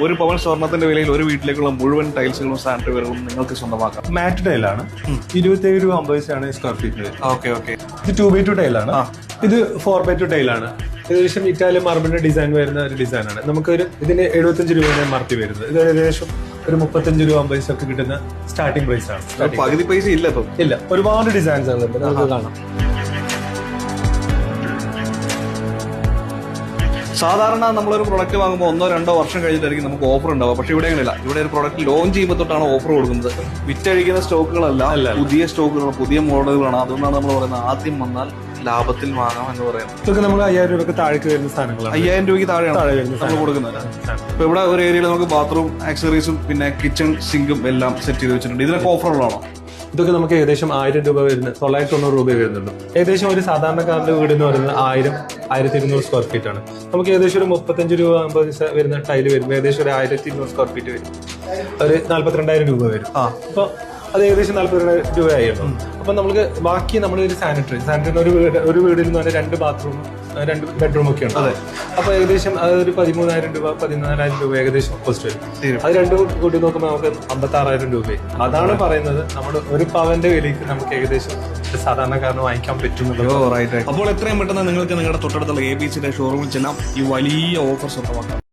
ഒരു പവൻ സ്വർണ്ണത്തിന്റെ വിലയിൽ ഒരു വീട്ടിലേക്കുള്ള മുഴുവൻ ടൈൽസുകളും സാനിറ്ററി വെയറുകളും നിങ്ങൾക്ക് സ്വന്തമാക്കാം. മാറ്റ് ടൈലാണ്, 27 രൂപ 50 പൈസയാണ് സ്ക്വയർ ഫീറ്റ്. Okay okay. ഇത് 2x2 ടൈലാണ്, ഇത് 4x2 ടൈലാണ്. ഏകദേശം ഇറ്റാലിയൻ മാർബിളിന്റെ ഡിസൈൻ വരുന്ന ഒരു ഡിസൈനാണ്. നമുക്കൊരു ഇതിന് 75 രൂപയാണ് മാർത്തി വരുന്നത്. ഇത് ഏകദേശം ഒരു 35 രൂപ 50 പൈസ ഒക്കെ കിട്ടുന്ന സ്റ്റാർട്ടിംഗ് പ്രൈസ് ആണ്. പകുതി പൈസ ഇല്ല, ഒരുപാട് ഡിസൈൻസ് ആണ് നമുക്ക് കാണാം. സാധാരണ നമ്മളൊരു പ്രൊഡക്റ്റ് വാങ്ങുമ്പോൾ 1-2 വർഷം കഴിഞ്ഞിട്ടായിരിക്കും നമുക്ക് ഓഫർ ഉണ്ടാവുക. പക്ഷെ ഇവിടെ അങ്ങനെയല്ല. ഇവിടെ ഒരു പ്രൊഡക്റ്റ് ലോഞ്ച് ചെയ്യുമ്പോൾ തൊട്ടാണ് ഓഫർ കൊടുക്കുന്നത്. വിറ്റഴിക്കുന്ന സ്റ്റോക്കുകളല്ല, പുതിയ സ്റ്റോക്കുകൾ, പുതിയ മോഡലുകളാണ്. അതുകൊണ്ടാണ് നമ്മൾ പറയുന്നത് ആദ്യം വന്നാൽ ലാഭത്തിൽ വാങ്ങാം എന്ന് പറയുന്നത്. ഇതൊക്കെ നമ്മൾ 5000 രൂപയ്ക്ക് താഴേക്ക് വരുന്ന സാധനങ്ങളാണ്. 5000 രൂപയ്ക്ക് താഴെയാണ് നമ്മൾ കൊടുക്കുന്നത്. ഇപ്പൊ ഇവിടെ ഒരു ഏരിയയിൽ നമുക്ക് ബാത്റൂം ആക്സറീസും പിന്നെ കിച്ചൺ സിങ്കും എല്ലാം സെറ്റ് ചെയ്ത് വെച്ചിട്ടുണ്ട്. ഇതിനൊക്കെ ഓഫറുള്ളതാണോ? ഇതൊക്കെ നമുക്ക് ഏകദേശം 1000 രൂപ വരുന്നത്, 990 രൂപ വരുന്നുണ്ട്. ഏകദേശം ഒരു സാധാരണക്കാരന്റെ വീട് എന്ന് പറയുന്നത് 1000-1200 സ്ക്വയർ ഫീറ്റ് ആണ്. നമുക്ക് ഏകദേശം ഒരു 35 രൂപ 50 പൈസ വരുന്ന ടൈല് വരും. ഏകദേശം ഒരു 1200 സ്ക്വയർ ഫീറ്റ് വരും. ഒരു 42,000 രൂപ വരും. അപ്പൊ അത് ഏകദേശം 42,000 രൂപയായിരുന്നു. അപ്പൊ നമുക്ക് ബാക്കി നമ്മളൊരു സാനിറ്ററി ഒരു വീടിൽ നിന്ന് പറഞ്ഞാൽ 2 ബാത്റൂമും 2 ബെഡ്റൂം ഒക്കെ ഉണ്ട്. അപ്പൊ ഏകദേശം അതൊരു 13,000 രൂപ 14,000 രൂപ ഏകദേശം കോസ്റ്റ് വരും. അത് രണ്ടും കൂട്ടി നോക്കുമ്പോൾ നമുക്ക് 56,000 രൂപയും. അതാണ് പറയുന്നത് നമ്മൾ ഒരു പവന്റെ വിലയ്ക്ക് നമുക്ക് ഏകദേശം സാധാരണക്കാരന് വാങ്ങിക്കാൻ പറ്റുന്നുള്ളൂ. അപ്പോൾ എത്രയും പെട്ടെന്ന് നിങ്ങൾക്ക് നിങ്ങളുടെ തൊട്ടടുത്തുള്ള ABC ഷോറൂമിൽ ചെല്ലാം ഈ വലിയ ഓഫർ സ്വന്തമാക്കാം.